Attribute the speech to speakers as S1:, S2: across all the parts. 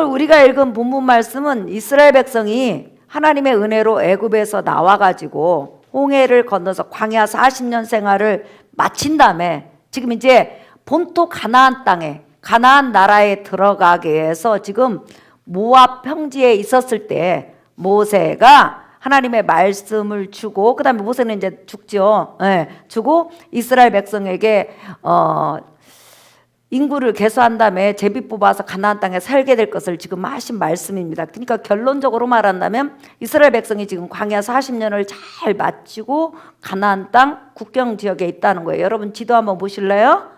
S1: 우리가 읽은 본문 말씀은 이스라엘 백성이 하나님의 은혜로 애굽에서 나와가지고 홍해를 건너서 광야 40년 생활을 마친 다음에 지금 이제 본토 가나안 땅에, 가나안 나라에 들어가게 해서 지금 모압 평지에 있었을 때 모세가 하나님의 말씀을 주고, 그 다음에 모세는 이제 죽죠. 주고 이스라엘 백성에게 인구를 계수한 다음에 제비 뽑아서 가나안 땅에 살게 될 것을 지금 하신 말씀입니다. 그러니까 결론적으로 말한다면 이스라엘 백성이 지금 광야 40년을 잘 마치고 가나안 땅 국경 지역에 있다는 거예요. 여러분 지도 한번 보실래요?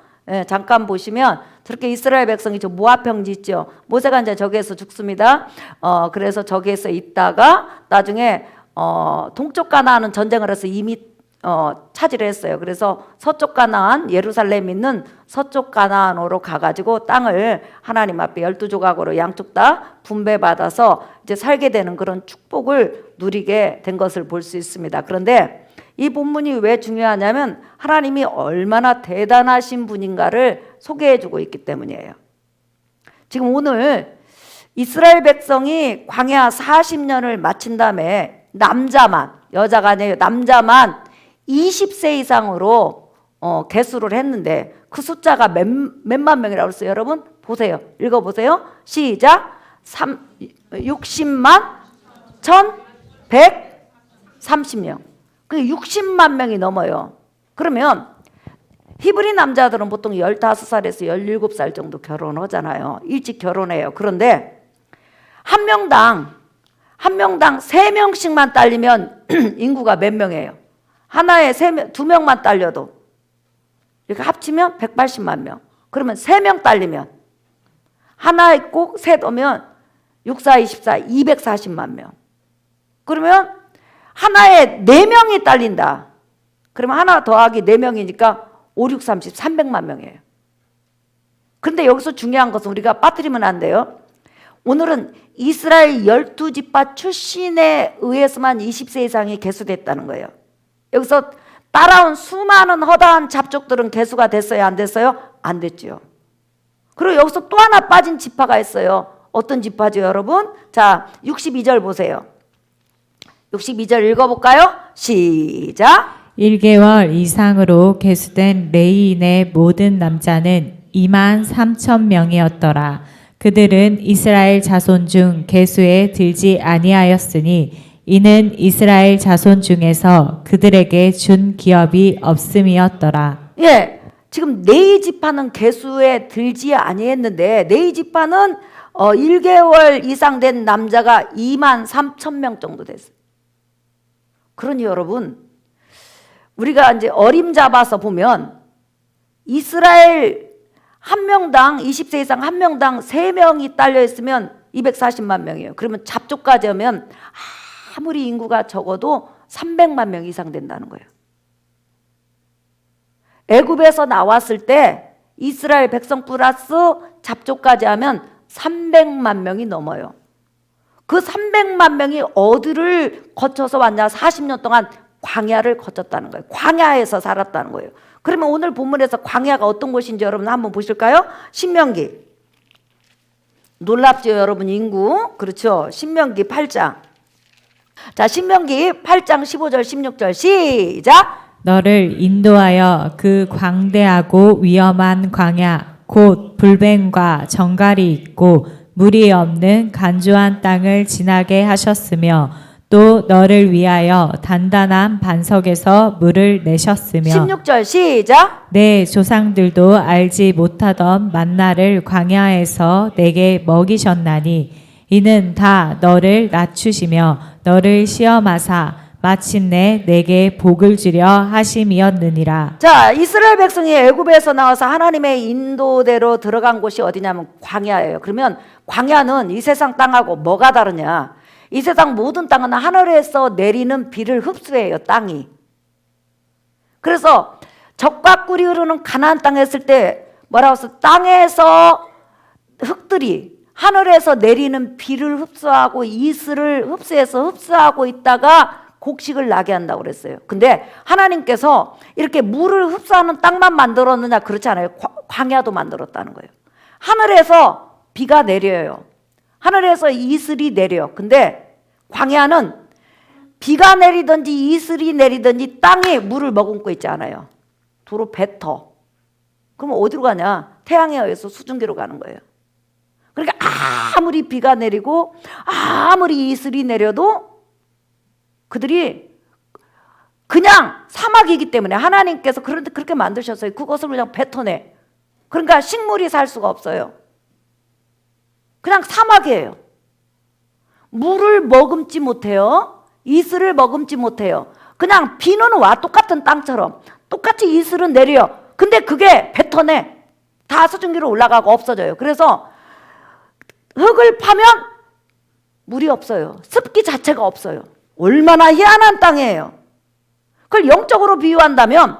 S1: 잠깐 보시면 저렇게 이스라엘 백성이 저 모압 평지 있죠. 모세가 이제 저기에서 죽습니다. 그래서 저기에서 있다가 나중에 동쪽 가나안은 전쟁을 해서 이미 차지를 했어요. 그래서 서쪽 가나안, 예루살렘 있는 서쪽 가나안으로 가가지고 땅을 하나님 앞에 12조각으로 양쪽 다 분배받아서 이제 살게 되는 그런 축복을 누리게 된 것을 볼 수 있습니다. 그런데 이 본문이 왜 중요하냐면 하나님이 얼마나 대단하신 분인가를 소개해주고 있기 때문이에요. 지금 오늘 이스라엘 백성이 광야 40년을 마친 다음에 남자만, 여자가 아니에요, 남자만 20세 이상으로 개수를 했는데 그 숫자가 몇만 명이라고 했어요. 여러분 보세요. 읽어보세요. 시작. 60만 1130명. 그 60만 명이 넘어요. 그러면 히브리 남자들은 보통 15살에서 17살 정도 결혼하잖아요. 일찍 결혼해요. 그런데 한 명당 3명씩만 딸리면 인구가 몇 명이에요? 하나에 2명만 딸려도 이렇게 합치면 180만 명. 그러면 3명 딸리면 하나에 꼭 셋 오면 6, 4, 24, 240만 명. 그러면 하나에 4명이 딸린다. 그러면 하나 더하기 4명이니까 5, 6, 30, 300만 명이에요. 그런데 여기서 중요한 것은 우리가 빠뜨리면 안 돼요. 오늘은 이스라엘 12지파 출신에 의해서만 20세 이상이 개수됐다는 거예요. 여기서 따라온 수많은 허다한 잡족들은 개수가 됐어요? 안 됐어요? 안 됐죠. 그리고 여기서 또 하나 빠진 지파가 있어요. 어떤 지파죠, 여러분? 자, 62절 보세요. 62절 읽어볼까요? 시작.
S2: 1개월 이상으로 개수된 레위인의 모든 남자는 2만 3천 명이었더라. 그들은 이스라엘 자손 중 계수에 들지 아니하였으니 이는 이스라엘 자손 중에서 그들에게 준 기업이 없음이었더라.
S1: 예, 지금 네이 지파는 계수에 들지 아니했는데 네이 지파는 1개월 이상 된 남자가 2만 3천 명 정도 됐어요. 그러니 여러분, 우리가 이제 어림잡아서 보면 이스라엘 한 명당 20세 이상 한 명당 3명이 딸려 있으면 240만 명이에요. 그러면 잡족까지 하면 아무리 인구가 적어도 300만 명 이상 된다는 거예요. 애굽에서 나왔을 때 이스라엘 백성 플러스 잡족까지 하면 300만 명이 넘어요. 그 300만 명이 어디를 거쳐서 왔냐? 40년 동안 광야를 거쳤다는 거예요. 광야에서 살았다는 거예요. 그러면 오늘 본문에서 광야가 어떤 곳인지 여러분 한번 보실까요? 신명기. 놀랍죠, 여러분, 인구. 그렇죠. 신명기 8장. 자, 신명기 8장 15절 16절 시작.
S2: 너를 인도하여 그 광대하고 위험한 광야 곧 불뱀과 정갈이 있고 물이 없는 간주한 땅을 지나게 하셨으며 또 너를 위하여 단단한 반석에서 물을 내셨으며
S1: 16절 시작.
S2: 내 조상들도 알지 못하던 만나를 광야에서 내게 먹이셨나니 이는 다 너를 낮추시며 너를 시험하사 마침내 내게 복을 주려 하심이었느니라.
S1: 자, 이스라엘 백성이 애굽에서 나와서 하나님의 인도대로 들어간 곳이 어디냐면 광야예요. 그러면 광야는 이 세상 땅하고 뭐가 다르냐? 이 세상 모든 땅은 하늘에서 내리는 비를 흡수해요, 땅이. 그래서 젖과 꿀이 흐르는 가나안 땅에 있을 때 뭐라고 했어? 땅에서 흙들이 하늘에서 내리는 비를 흡수하고 이슬을 흡수하고 있다가 곡식을 나게 한다고 그랬어요. 근데 하나님께서 이렇게 물을 흡수하는 땅만 만들었느냐? 그렇지 않아요. 광야도 만들었다는 거예요. 하늘에서 비가 내려요. 하늘에서 이슬이 내려. 근데 광야는 비가 내리든지 이슬이 내리든지 땅에 물을 머금고 있지 않아요. 도로 뱉어. 그럼 어디로 가냐? 태양에 의해서 수증기로 가는 거예요. 그러니까 아무리 비가 내리고 아무리 이슬이 내려도 그들이 그냥 사막이기 때문에 하나님께서 그렇게 만드셨어요. 그것을 그냥 뱉어내. 그러니까 식물이 살 수가 없어요. 그냥 사막이에요. 물을 머금지 못해요. 이슬을 머금지 못해요. 그냥 비는 와. 똑같은 땅처럼 똑같이 이슬은 내려. 근데 그게 뱉어내. 다 수증기로 올라가고 없어져요. 그래서 흙을 파면 물이 없어요. 습기 자체가 없어요. 얼마나 희한한 땅이에요. 그걸 영적으로 비유한다면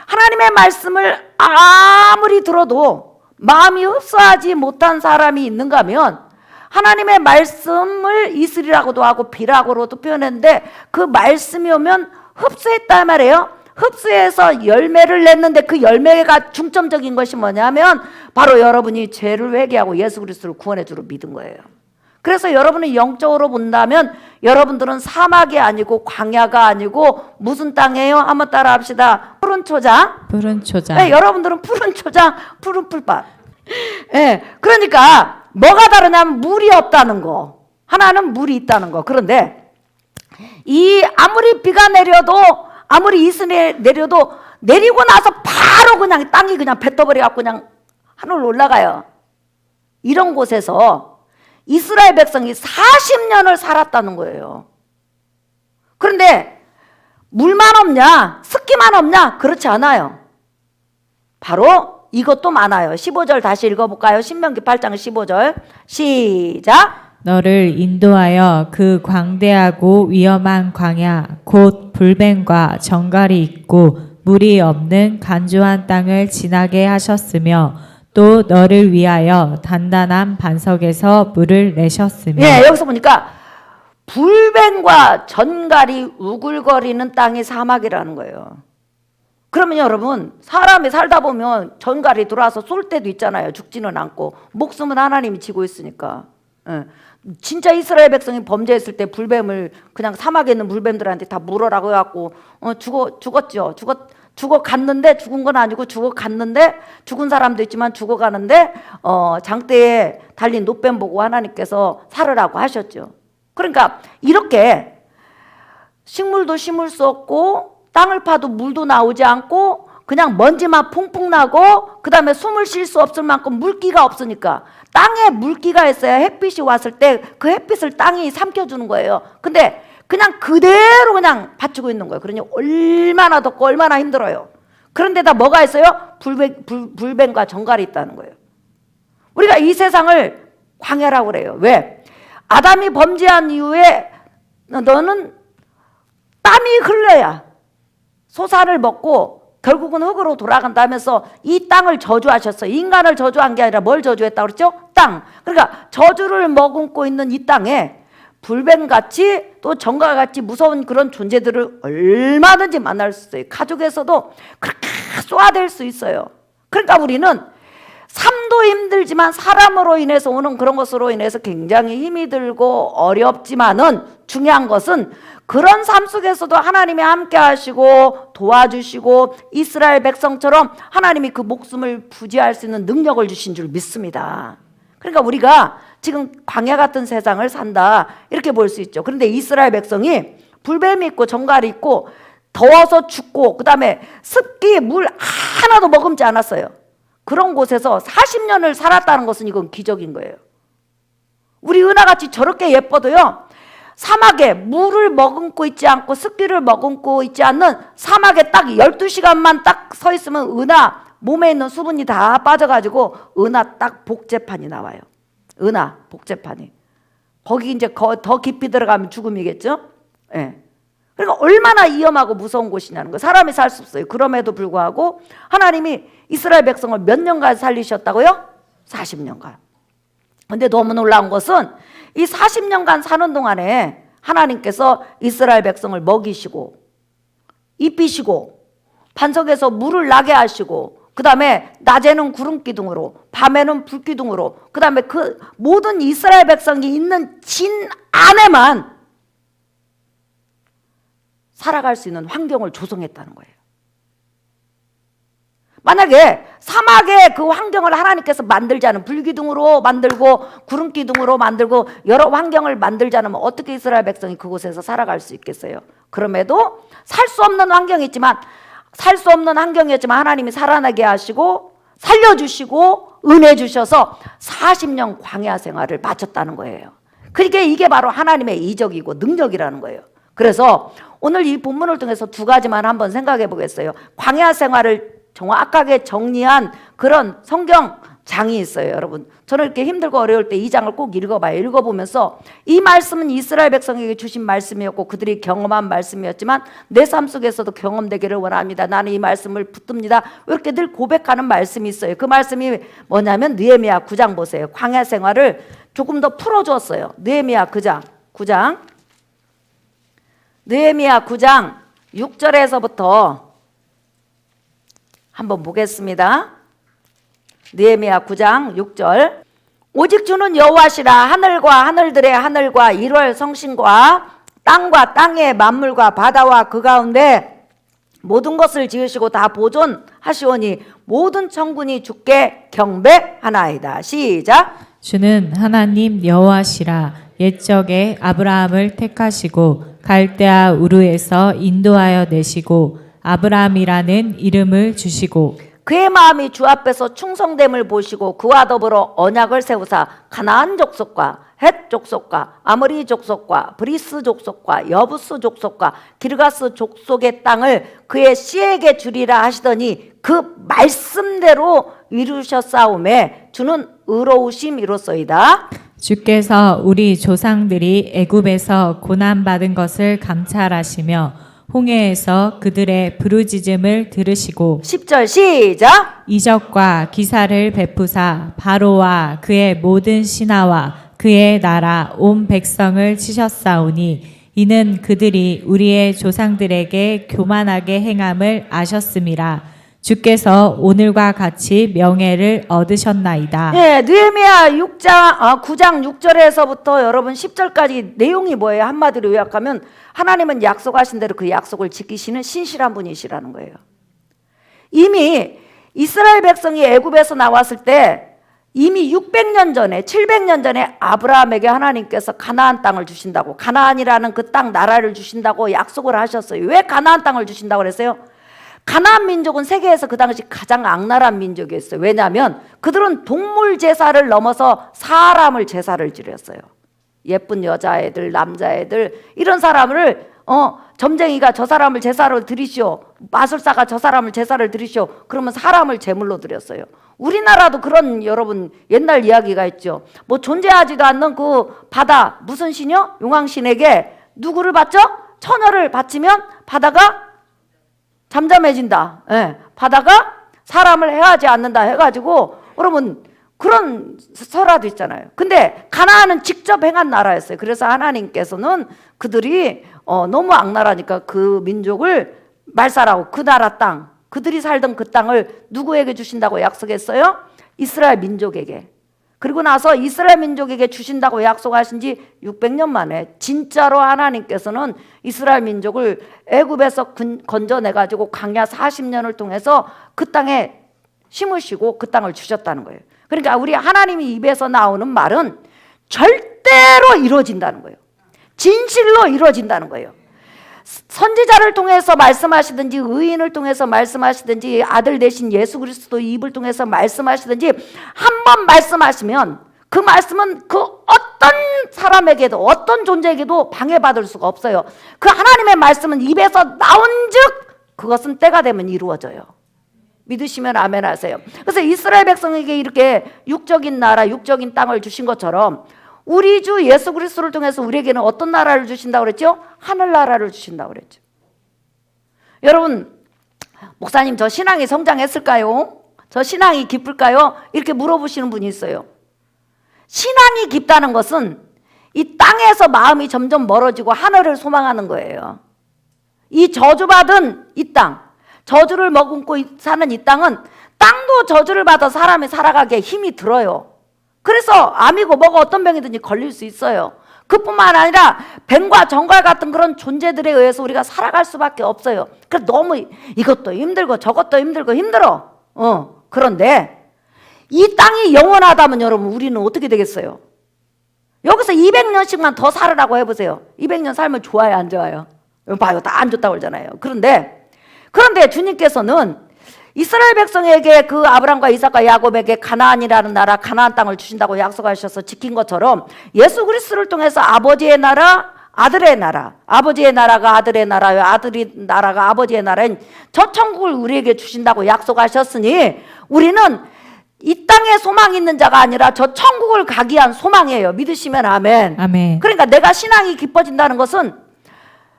S1: 하나님의 말씀을 아무리 들어도 마음이 흡수하지 못한 사람이 있는가 하면 하나님의 말씀을 이슬이라고도 하고 비라고도 표현했는데 그 말씀이 오면 흡수했단 말이에요. 흡수해서 열매를 냈는데 그 열매가 중점적인 것이 뭐냐면 바로 여러분이 죄를 회개하고 예수 그리스도를 구원의 주로 믿은 거예요. 그래서 여러분이 영적으로 본다면 여러분들은 사막이 아니고 광야가 아니고 무슨 땅이에요? 한번 따라 합시다. 푸른 초장.
S2: 푸른 초장.
S1: 네, 여러분들은 푸른 초장, 푸른 풀밭. 네, 그러니까 뭐가 다르냐면 물이 없다는 거. 하나는 물이 있다는 거. 그런데 이 아무리 비가 내려도 아무리 이슬이 내려도 내리고 나서 바로 그냥 땅이 그냥 뱉어버려갖고 그냥 하늘로 올라가요. 이런 곳에서 이스라엘 백성이 40년을 살았다는 거예요. 그런데 물만 없냐? 습기만 없냐? 그렇지 않아요. 바로 이것도 많아요. 15절 다시 읽어볼까요? 신명기 8장 15절 시작.
S2: 너를 인도하여 그 광대하고 위험한 광야 곧 불뱀과 정갈이 있고 물이 없는 간조한 땅을 지나게 하셨으며 또 너를 위하여 단단한 반석에서 물을 내셨으며.
S1: 예, 여기서 보니까 불뱀과 전갈이 우글거리는 땅이 사막이라는 거예요. 그러면 여러분 사람이 살다 보면 전갈이 들어와서 쏠 때도 있잖아요. 죽지는 않고 목숨은 하나님이 지고 있으니까. 예. 진짜 이스라엘 백성이 범죄했을 때 불뱀을 그냥 사막에 있는 불뱀들한테 다 물어라고 해갖고 죽었죠. 죽어갔는데 죽은 건 아니고 죽어갔는데 죽은 사람도 있지만 죽어가는데 장대에 달린 노뱀 보고 하나님께서 살으라고 하셨죠. 그러니까 이렇게 식물도 심을 수 없고 땅을 파도 물도 나오지 않고 그냥 먼지만 퐁퐁 나고 그 다음에 숨을 쉴 수 없을 만큼 물기가 없으니까 땅에 물기가 있어야 햇빛이 왔을 때 그 햇빛을 땅이 삼켜주는 거예요. 근데 그냥 그대로 그냥 받치고 있는 거예요. 그러니 얼마나 덥고 얼마나 힘들어요. 그런데다 뭐가 있어요? 불뱀과 정갈이 있다는 거예요. 우리가 이 세상을 광야라고 그래요. 왜? 아담이 범죄한 이후에 너는 땀이 흘러야 소산을 먹고 결국은 흙으로 돌아간다면서 이 땅을 저주하셨어요. 인간을 저주한 게 아니라 뭘 저주했다고 그랬죠? 땅. 그러니까 저주를 머금고 있는 이 땅에 불뱀같이 또 정갈같이 무서운 그런 존재들을 얼마든지 만날 수 있어요. 가족에서도 그렇게 쏘아댈 수 있어요. 그러니까 우리는 삶도 힘들지만 사람으로 인해서 오는 그런 것으로 인해서 굉장히 힘이 들고 어렵지만은 중요한 것은 그런 삶 속에서도 하나님이 함께 하시고 도와주시고 이스라엘 백성처럼 하나님이 그 목숨을 부지할 수 있는 능력을 주신 줄 믿습니다. 그러니까 우리가 지금 광야 같은 세상을 산다 이렇게 볼 수 있죠. 그런데 이스라엘 백성이 불뱀이 있고 정갈이 있고 더워서 죽고 그 다음에 습기 물 하나도 머금지 않았어요. 그런 곳에서 40년을 살았다는 것은 이건 기적인 거예요. 우리 은하같이 저렇게 예뻐도요 사막에 물을 머금고 있지 않고 습기를 머금고 있지 않는 사막에 딱 12시간만 딱 서 있으면 은하 몸에 있는 수분이 다 빠져가지고 은하 딱 복제판이 나와요. 은하 복제판이. 거기 이제 더 깊이 들어가면 죽음이겠죠. 예. 그러니까 얼마나 위험하고 무서운 곳이냐는 거. 사람이 살 수 없어요. 그럼에도 불구하고 하나님이 이스라엘 백성을 몇 년간 살리셨다고요? 40년간. 근데 너무 놀라운 것은 이 40년간 사는 동안에 하나님께서 이스라엘 백성을 먹이시고 입히시고 반석에서 물을 나게 하시고 그 다음에 낮에는 구름 기둥으로, 밤에는 불 기둥으로, 그 다음에 그 모든 이스라엘 백성이 있는 진 안에만 살아갈 수 있는 환경을 조성했다는 거예요. 만약에 사막의 그 환경을 하나님께서 만들지 않으면, 불기둥으로 만들고 구름 기둥으로 만들고 여러 환경을 만들지 않으면 어떻게 이스라엘 백성이 그곳에서 살아갈 수 있겠어요? 그럼에도 살 수 없는 환경이었지만 하나님이 살아나게 하시고 살려주시고 은혜 주셔서 40년 광야 생활을 마쳤다는 거예요. 그러니까 이게 바로 하나님의 이적이고 능력이라는 거예요. 그래서 오늘 이 본문을 통해서 두 가지만 한번 생각해 보겠어요. 광야 생활을 정확하게 정리한 그런 성경장이 있어요. 여러분, 저는 이렇게 힘들고 어려울 때 이 장을 꼭 읽어봐요. 읽어보면서 이 말씀은 이스라엘 백성에게 주신 말씀이었고 그들이 경험한 말씀이었지만 내 삶 속에서도 경험되기를 원합니다. 나는 이 말씀을 붙듭니다. 이렇게 늘 고백하는 말씀이 있어요. 그 말씀이 뭐냐면 느헤미야 9장 보세요. 광야 생활을 조금 더 풀어주었어요. 느헤미야 9장 느헤미야 9장 6절에서부터 한번 보겠습니다. 느헤미야 9장 6절. 오직 주는 여호와시라. 하늘과 하늘들의 하늘과 일월 성신과 땅과 땅의 만물과 바다와 그 가운데 모든 것을 지으시고 다 보존하시오니 모든 천군이 주께 경배하나이다. 시작.
S2: 주는 하나님 여호와시라. 옛적에 아브라함을 택하시고 갈대아 우르에서 인도하여 내시고 아브라함이라는 이름을 주시고
S1: 그의 마음이 주 앞에서 충성됨을 보시고 그와 더불어 언약을 세우사 가나안 족속과 헷 족속과 아모리 족속과 브리스 족속과 여부스 족속과 기르가스 족속의 땅을 그의 씨에게 주리라 하시더니 그 말씀대로 이루셨사오매 주는 의로우심이로소이다.
S2: 주께서 우리 조상들이 애굽에서 고난받은 것을 감찰하시며 홍해에서 그들의 부르짖음을 들으시고
S1: 10절 시작.
S2: 이적과 기사를 베푸사 바로와 그의 모든 신하와 그의 나라 온 백성을 치셨사오니 이는 그들이 우리의 조상들에게 교만하게 행함을 아셨음이라. 주께서 오늘과 같이 명예를 얻으셨나이다.
S1: 네, 느헤미야 9장 6절에서부터 여러분 10절까지 내용이 뭐예요? 한마디로 요약하면 하나님은 약속하신 대로 그 약속을 지키시는 신실한 분이시라는 거예요. 이미 이스라엘 백성이 애굽에서 나왔을 때 이미 600년 전에 700년 전에 아브라함에게 하나님께서 가나안 땅을 주신다고, 가나안이라는 그 땅 나라를 주신다고 약속을 하셨어요. 왜 가나안 땅을 주신다고 그랬어요? 가나안 민족은 세계에서 그 당시 가장 악랄한 민족이었어요. 왜냐하면 그들은 동물 제사를 넘어서 사람을 제사를 지렸어요. 예쁜 여자애들, 남자애들 이런 사람을 점쟁이가 저 사람을 제사로 드리시오, 마술사가 저 사람을 제사를 드리시오, 그러면 사람을 제물로 드렸어요. 우리나라도 그런 여러분 옛날 이야기가 있죠. 뭐 존재하지도 않는 그 바다, 무슨 신이요? 용왕신에게 누구를 바쳐? 처녀를 바치면 바다가 잠잠해진다. 예, 바다가 사람을 해하지 않는다 해가지고 여러분 그런 설화도 있잖아요. 근데 가나안은 직접 행한 나라였어요. 그래서 하나님께서는 그들이 너무 악랄하니까 그 민족을 말살하고 그 나라 땅, 그들이 살던 그 땅을 누구에게 주신다고 약속했어요? 이스라엘 민족에게. 그리고 나서 이스라엘 민족에게 주신다고 약속하신 지 600년 만에 진짜로 하나님께서는 이스라엘 민족을 애굽에서 건져내가지고 광야 40년을 통해서 그 땅에 심으시고 그 땅을 주셨다는 거예요. 그러니까 우리 하나님이 입에서 나오는 말은 절대로 이루어진다는 거예요. 진실로 이루어진다는 거예요. 선지자를 통해서 말씀하시든지 의인을 통해서 말씀하시든지 아들 되신 예수 그리스도 입을 통해서 말씀하시든지 한 번 말씀하시면 그 말씀은 그 어떤 사람에게도 어떤 존재에게도 방해받을 수가 없어요. 그 하나님의 말씀은 입에서 나온즉 그것은 때가 되면 이루어져요. 믿으시면 아멘 하세요. 그래서 이스라엘 백성에게 이렇게 육적인 나라, 육적인 땅을 주신 것처럼 우리 주 예수 그리스도를 통해서 우리에게는 어떤 나라를 주신다고 그랬죠? 하늘나라를 주신다고 그랬죠. 여러분, 목사님 저 신앙이 성장했을까요? 저 신앙이 깊을까요? 이렇게 물어보시는 분이 있어요. 신앙이 깊다는 것은 이 땅에서 마음이 점점 멀어지고 하늘을 소망하는 거예요. 이 저주받은 이 땅, 저주를 머금고 사는 이 땅은 땅도 저주를 받아 사람이 살아가기에 힘이 들어요. 그래서 암이고 뭐가 어떤 병이든지 걸릴 수 있어요. 그뿐만 아니라 뱀과 정갈 같은 그런 존재들에 의해서 우리가 살아갈 수밖에 없어요. 그래서 너무 이것도 힘들고 저것도 힘들고 힘들어. 그런데 이 땅이 영원하다면 여러분 우리는 어떻게 되겠어요? 여기서 200년씩만 더 살으라고 해보세요. 200년 살면 좋아요, 안 좋아요? 봐요, 다 안 좋다고 그러잖아요. 그런데 주님께서는 이스라엘 백성에게 그 아브라함과 이삭과 야곱에게 가나안이라는 나라, 가나안 땅을 주신다고 약속하셔서 지킨 것처럼 예수 그리스도를 통해서 아버지의 나라, 아들의 나라, 아버지의 나라가 아들의 나라요, 아들의 나라가 아버지의 나라인 저 천국을 우리에게 주신다고 약속하셨으니 우리는 이 땅에 소망이 있는 자가 아니라 저 천국을 가기 위한 소망이에요. 믿으시면 아멘.
S2: 아멘.
S1: 그러니까 내가 신앙이 깊어진다는 것은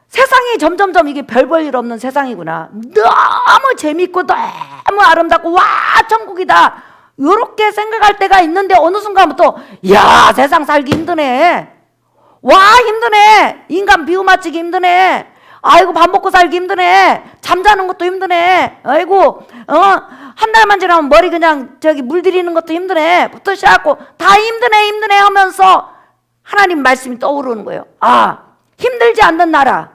S1: 세상이 점점점 이게 별 볼 일 없는 세상이구나. 너무 재밌고 너무 아름답고 와 천국이다. 이렇게 생각할 때가 있는데 어느 순간부터 야 세상 살기 힘드네. 와 힘드네. 인간 비유 맞추기 힘드네. 아이고 밥 먹고 살기 힘드네. 잠자는 것도 힘드네. 아이고 한 달만 지나면 머리 그냥 저기 물들이는 것도 힘드네. 부터 시작하고 다 힘드네 하면서 하나님 말씀이 떠오르는 거예요. 아 힘들지 않는 나라,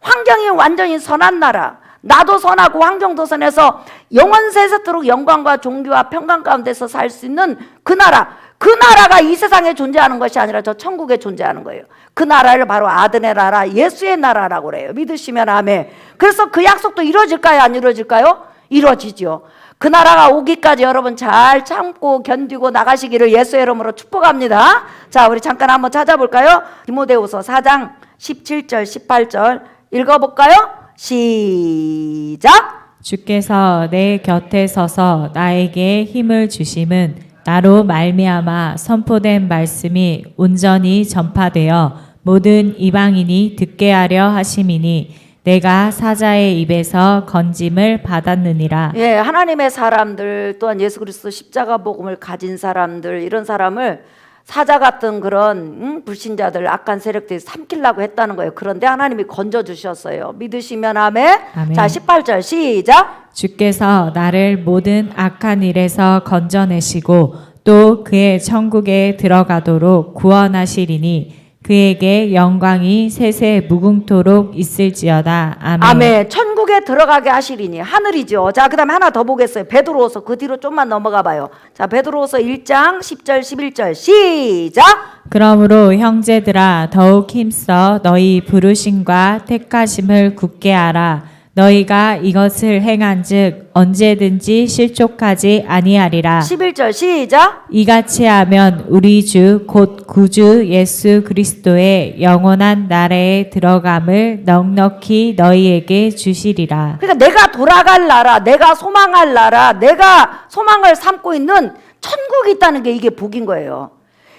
S1: 환경이 완전히 선한 나라, 나도 선하고 환경도 선해서 영원 세세토록 영광과 존귀와 평강 가운데서 살 수 있는 그 나라가 이 세상에 존재하는 것이 아니라 저 천국에 존재하는 거예요. 그 나라를 바로 아들의 나라, 예수의 나라라고 그래요. 믿으시면 아멘. 그래서 그 약속도 이루어질까요? 안 이루어질까요? 이루어지죠. 그 나라가 오기까지 여러분 잘 참고 견디고 나가시기를 예수의 이름으로 축복합니다. 자, 우리 잠깐 한번 찾아볼까요? 디모데후서 4장 17절 18절 읽어볼까요? 시작.
S2: 주께서 내 곁에 서서 나에게 힘을 주심은 나로 말미암아 선포된 말씀이 온전히 전파되어 모든 이방인이 듣게 하려 하심이니 내가 사자의 입에서 건짐을 받았느니라.
S1: 예, 하나님의 사람들 또한 예수 그리스도 십자가 복음을 가진 사람들 이런 사람을 사자 같은 그런 불신자들 악한 세력들이 삼키려고 했다는 거예요. 그런데 하나님이 건져주셨어요. 믿으시면 아멘.
S2: 아멘.
S1: 자 18절 시작.
S2: 주께서 나를 모든 악한 일에서 건져내시고 또 그의 천국에 들어가도록 구원하시리니 그에게 영광이 세세 무궁토록 있을지어다. 아멘.
S1: 아멘. 천국에 들어가게 하시리니 하늘이죠. 자, 그다음에 하나 더 보겠어요. 베드로후서 그 뒤로 좀만 넘어가 봐요. 자, 베드로후서 1장 10절 11절 시작.
S2: 그러므로 형제들아 더욱 힘써 너희 부르심과 택하심을 굳게 하라. 너희가 이것을 행한즉 언제든지 실족하지 아니하리라.
S1: 11절 시작.
S2: 이같이 하면 우리 주 곧 구주 예수 그리스도의 영원한 나라에 들어감을 넉넉히 너희에게 주시리라.
S1: 그러니까 내가 돌아갈 나라, 내가 소망할 나라, 내가 소망을 삼고 있는 천국이 있다는 게 이게 복인 거예요.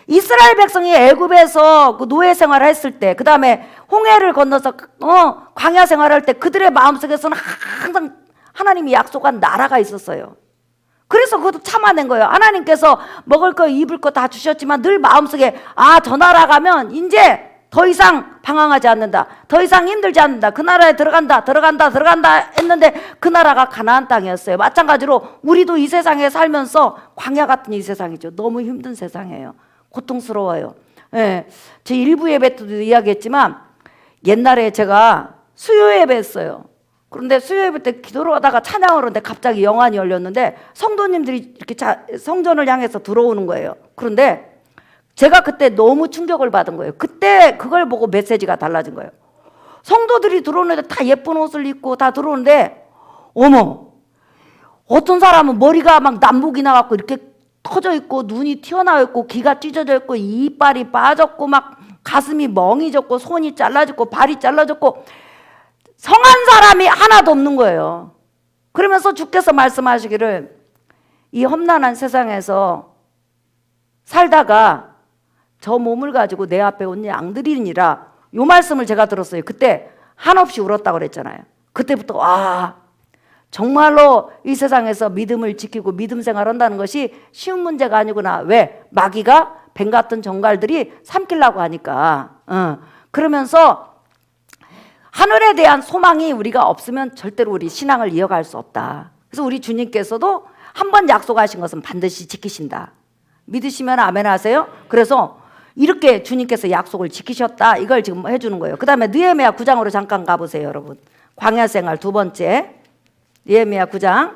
S1: 이스라엘 백성이 애굽에서 그 노예 생활을 했을 때, 그 다음에 홍해를 건너서 광야 생활할 때 그들의 마음속에서는 항상 하나님이 약속한 나라가 있었어요. 그래서 그것도 참아낸 거예요. 하나님께서 먹을 거 입을 거 다 주셨지만 늘 마음속에 저 나라 가면 이제 더 이상 방황하지 않는다. 더 이상 힘들지 않는다. 그 나라에 들어간다 했는데 그 나라가 가나안 땅이었어요. 마찬가지로 우리도 이 세상에 살면서 광야 같은 이 세상이죠. 너무 힘든 세상이에요. 고통스러워요. 예, 제 일부 예배 때도 이야기했지만 옛날에 제가 수요 예배했어요. 그런데 수요 예배 때 기도를 하다가 찬양을 하는데 갑자기 영안이 열렸는데 성도님들이 이렇게 성전을 향해서 들어오는 거예요. 그런데 제가 그때 너무 충격을 받은 거예요. 그때 그걸 보고 메시지가 달라진 거예요. 성도들이 들어오는데 다 예쁜 옷을 입고 다 들어오는데 어머, 어떤 사람은 머리가 막 남북이 나갖고 이렇게 터져 있고 눈이 튀어나와 있고 귀가 찢어져 있고 이빨이 빠졌고 막 가슴이 멍해졌고 손이 잘라졌고 발이 잘라졌고 성한 사람이 하나도 없는 거예요. 그러면서 주께서 말씀하시기를 이 험난한 세상에서 살다가 저 몸을 가지고 내 앞에 온 양들이니라 요 말씀을 제가 들었어요. 그때 한없이 울었다고 그랬잖아요. 그때부터 정말로 이 세상에서 믿음을 지키고 믿음 생활한다는 것이 쉬운 문제가 아니구나. 왜? 마귀가 뱀 같은 정갈들이 삼키려고 하니까. 그러면서 하늘에 대한 소망이 우리가 없으면 절대로 우리 신앙을 이어갈 수 없다. 그래서 우리 주님께서도 한 번 약속하신 것은 반드시 지키신다. 믿으시면 아멘 하세요. 그래서 이렇게 주님께서 약속을 지키셨다. 이걸 지금 해주는 거예요. 그 다음에 느헤미야 9장으로 잠깐 가보세요, 여러분. 광야 생활 두 번째. 느헤미야 9장.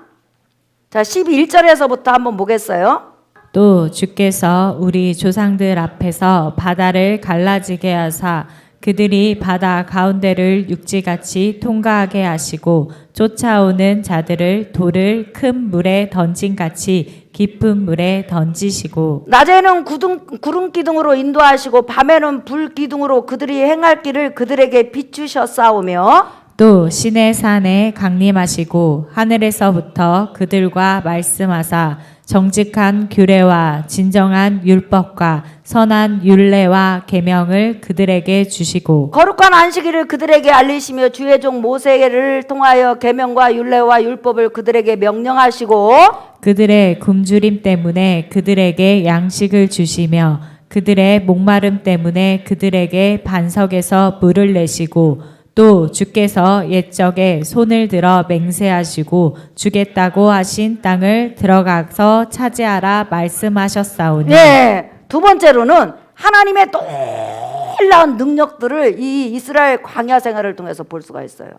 S1: 자, 12절에서부터 한번 보겠어요.
S2: 또 주께서 우리 조상들 앞에서 바다를 갈라지게 하사 그들이 바다 가운데를 육지같이 통과하게 하시고 쫓아오는 자들을 돌을 큰 물에 던진같이 깊은 물에 던지시고
S1: 낮에는 구름 기둥으로 인도하시고 밤에는 불 기둥으로 그들이 행할 길을 그들에게 비추셨사오며
S2: 또 시내 산에 강림하시고 하늘에서부터 그들과 말씀하사 정직한 규례와 진정한 율법과 선한 율례와 계명을 그들에게 주시고
S1: 거룩한 안식일을 그들에게 알리시며 주의 종 모세를 통하여 계명과 율례와 율법을 그들에게 명령하시고
S2: 그들의 굶주림 때문에 그들에게 양식을 주시며 그들의 목마름 때문에 그들에게 반석에서 물을 내시고 또 주께서 옛적에 손을 들어 맹세하시고 주겠다고 하신 땅을 들어가서 차지하라 말씀하셨사오니
S1: 네, 두 번째로는 하나님의 놀라운 능력들을 이 이스라엘 광야 생활을 통해서 볼 수가 있어요.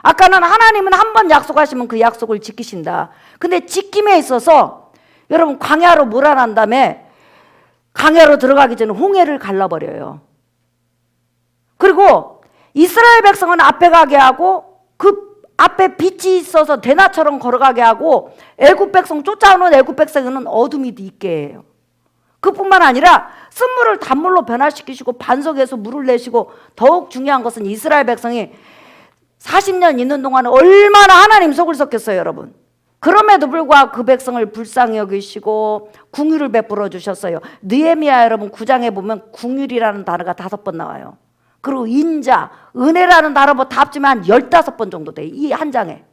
S1: 아까는 하나님은 한 번 약속하시면 그 약속을 지키신다. 근데 지킴에 있어서 여러분 광야로 몰아난 다음에 광야로 들어가기 전에 홍해를 갈라버려요. 그리고 이스라엘 백성은 앞에 가게 하고 그 앞에 빛이 있어서 대나처럼 걸어가게 하고 애굽 백성 쫓아오는 애굽 백성은 어둠이 있게 해요. 그뿐만 아니라 쓴물을 단물로 변화시키시고 반석에서 물을 내시고 더욱 중요한 것은 이스라엘 백성이 40년 있는 동안 얼마나 하나님 속을 썩겠어요, 여러분. 그럼에도 불구하고 그 백성을 불쌍히 여기시고 궁휼을 베풀어 주셨어요. 느헤미야 여러분 9장에 보면 궁휼이라는 단어가 5번 나와요. 그리고 인자, 은혜라는 단어 뭐 다 합치면 한 15번 정도 돼요. 이 한 장에.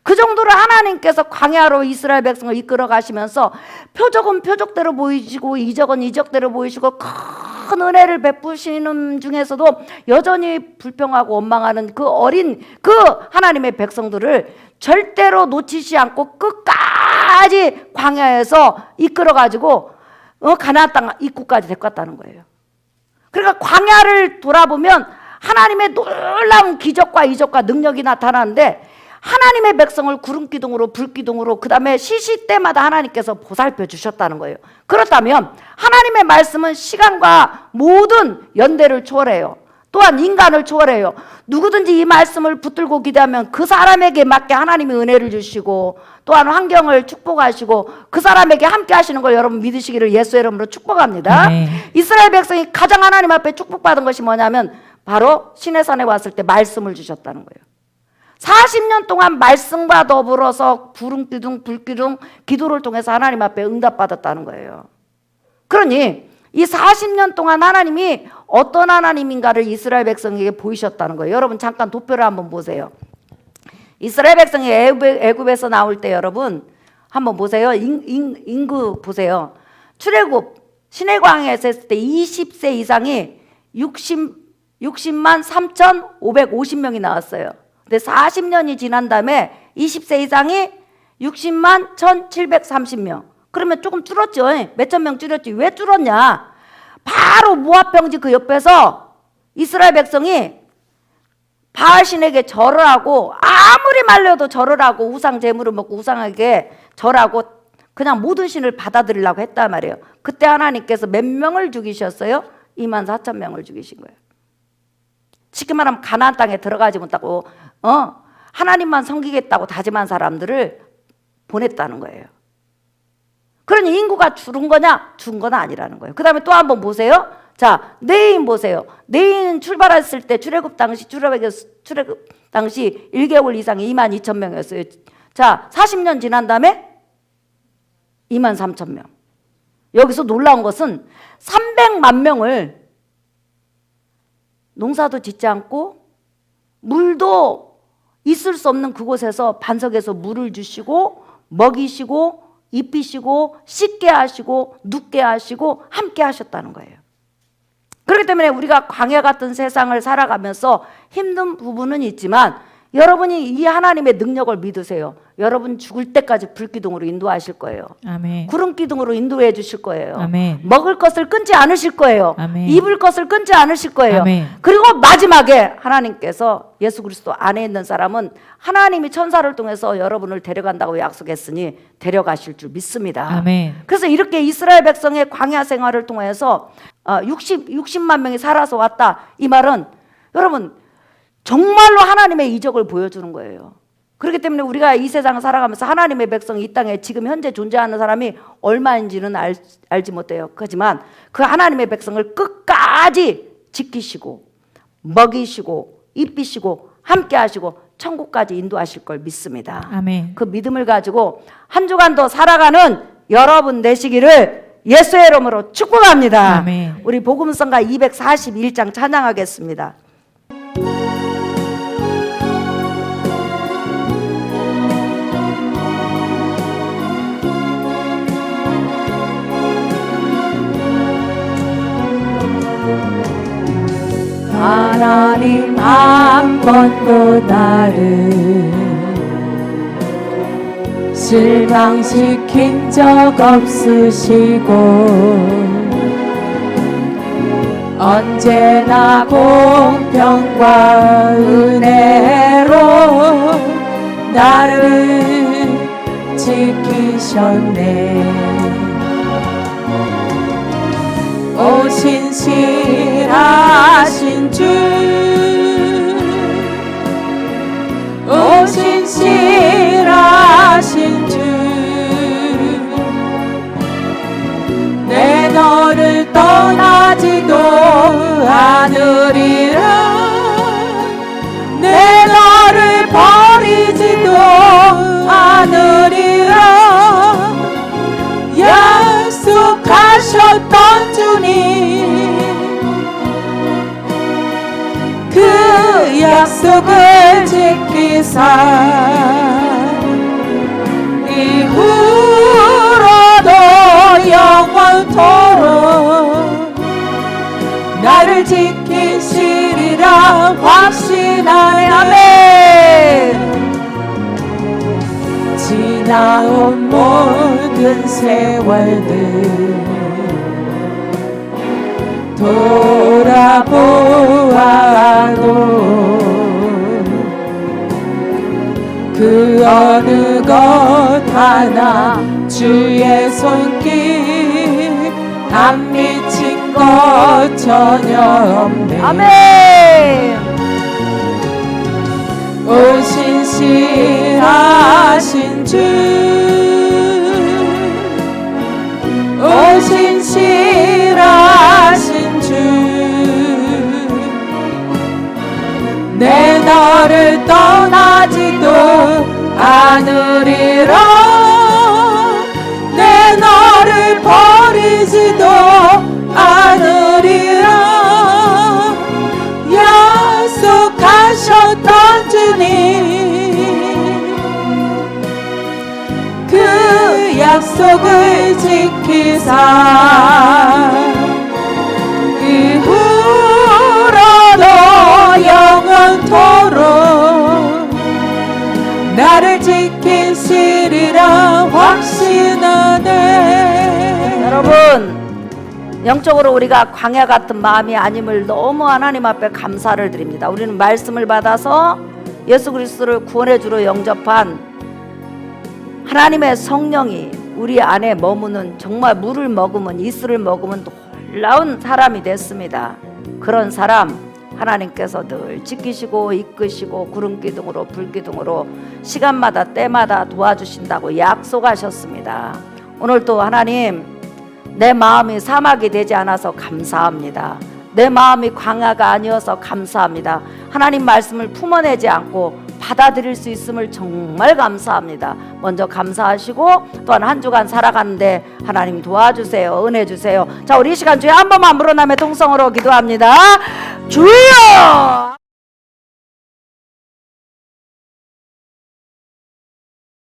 S1: 그 정도로 하나님께서 광야로 이스라엘 백성을 이끌어 가시면서 표적은 표적대로 보이시고 이적은 이적대로 보이시고 큰 은혜를 베푸시는 중에서도 여전히 불평하고 원망하는 그 어린 그 하나님의 백성들을 절대로 놓치지 않고 끝까지 광야에서 이끌어 가지고 가나안 땅 입구까지 데리고 갔다는 거예요. 그러니까 광야를 돌아보면 하나님의 놀라운 기적과 이적과 능력이 나타나는데 하나님의 백성을 구름 기둥으로 불 기둥으로 그 다음에 시시 때마다 하나님께서 보살펴 주셨다는 거예요. 그렇다면 하나님의 말씀은 시간과 모든 연대를 초월해요. 또한 인간을 초월해요. 누구든지 이 말씀을 붙들고 기대하면 그 사람에게 맞게 하나님이 은혜를 주시고 또한 환경을 축복하시고 그 사람에게 함께 하시는 걸 여러분 믿으시기를 예수의 이름으로 축복합니다.
S2: 네.
S1: 이스라엘 백성이 가장 하나님 앞에 축복받은 것이 뭐냐면 바로 시내산에 왔을 때 말씀을 주셨다는 거예요. 40년 동안 말씀과 더불어서 구름 기둥, 불 기둥, 기도를 통해서 하나님 앞에 응답받았다는 거예요. 그러니 이 40년 동안 하나님이 어떤 하나님인가를 이스라엘 백성에게 보이셨다는 거예요. 여러분 잠깐 도표를 한번 보세요. 이스라엘 백성이 애굽에서 나올 때 여러분 한번 보세요. 인구 보세요. 출애굽 시내광야에서 했을 때 20세 이상이 60만 3,550명이 나왔어요. 근데 40년이 지난 다음에 20세 이상이 60만 1,730명. 그러면 조금 줄었죠. 몇천 명 줄였지. 왜 줄었냐? 바로 모압 평지 그 옆에서 이스라엘 백성이 바알신에게 절을 하고 아무리 말려도 절을 하고 우상 제물을 먹고 우상에게 절하고 그냥 모든 신을 받아들이려고 했단 말이에요. 그때 하나님께서 몇 명을 죽이셨어요? 24,000명을 죽이신 거예요. 쉽게 말하면 가나안 땅에 들어가지 못하고 하나님만 섬기겠다고 다짐한 사람들을 보냈다는 거예요. 그러니 인구가 줄은 거냐? 준 건 아니라는 거예요. 그 다음에 또 한번 보세요. 자, 네인 보세요. 네인 출발했을 때 출애굽 당시 1개월 이상이 22,000명이었어요. 자, 40년 지난 다음에 23,000명. 여기서 놀라운 것은 300만 명을 농사도 짓지 않고 물도 있을 수 없는 그곳에서 반석에서 물을 주시고 먹이시고 입히시고 씻게 하시고 눕게 하시고 함께 하셨다는 거예요. 그렇기 때문에 우리가 광야 같은 세상을 살아가면서 힘든 부분은 있지만 여러분이 이 하나님의 능력을 믿으세요. 여러분 죽을 때까지 불기둥으로 인도하실 거예요.
S2: 아멘.
S1: 구름기둥으로 인도해 주실 거예요.
S2: 아멘.
S1: 먹을 것을 끊지 않으실 거예요.
S2: 아멘.
S1: 입을 것을 끊지 않으실 거예요.
S2: 아멘.
S1: 그리고 마지막에 하나님께서 예수 그리스도 안에 있는 사람은 하나님이 천사를 통해서 여러분을 데려간다고 약속했으니 데려가실 줄 믿습니다.
S2: 아멘.
S1: 그래서 이렇게 이스라엘 백성의 광야 생활을 통해서 60만 명이 살아서 왔다. 이 말은 여러분 정말로 하나님의 이적을 보여주는 거예요. 그렇기 때문에 우리가 이 세상을 살아가면서 하나님의 백성이 이 땅에 지금 현재 존재하는 사람이 얼마인지는 알지 못해요. 하지만 그 하나님의 백성을 끝까지 지키시고 먹이시고 입히시고 함께 하시고 천국까지 인도하실 걸 믿습니다.
S2: 아멘.
S1: 그 믿음을 가지고 한 주간 더 살아가는 여러분 되시기를 예수의 이름으로 축복합니다.
S2: 아멘.
S1: 우리 복음성가 241장 찬양하겠습니다.
S3: 하나님 한 번도 나를 실망시킨 적 없으시고 언제나 공평과 은혜로 나를 지키셨네. 오 신실하신 주, 오 신실하신 주, 내 너를 떠나지도 않으리라, 내 너를 버리지도 않으리라. 약속하셨던 주님, 그 약속을 지키사 이후로도 영원토록 나를 지키시리라 확신하네. 아멘. 지나온 모든 세월들 돌아보아도 그 어느 것 하나 주의 손길 안 미친 것 전혀 없네.
S1: 아멘.
S3: 오 신실하신 주, 오 신실하신 주, 내 너를 떠나지도 않으리라, 내 너를 버리지도 않으리라. 약속하셨던 주님, 그 약속을 지키사 이후로도 영원토록 나를 지키시리라 확신하네.
S1: 여러분 영적으로 우리가 광야 같은 마음이 아님을 너무 하나님 앞에 감사를 드립니다. 우리는 말씀을 받아서 예수 그리스도를 구원의 주로 영접한 하나님의 성령이 우리 안에 머무는, 정말 물을 머금은, 이슬을 머금은 놀라운 사람이 됐습니다. 그런 사람 하나님께서 늘 지키시고 이끄시고 구름기둥으로 불기둥으로 시간마다 때마다 도와주신다고 약속하셨습니다. 오늘도 하나님, 내 마음이 사막이 되지 않아서 감사합니다. 내 마음이 광야가 아니어서 감사합니다. 하나님 말씀을 품어내지 않고 받아들일 수 있음을 정말 감사합니다. 먼저 감사하시고 또한 한 주간 살아가는데 하나님 도와주세요. 은혜 주세요. 자, 우리 이 시간 주에 한 번만 물어나며 통성으로 기도합니다. 주여!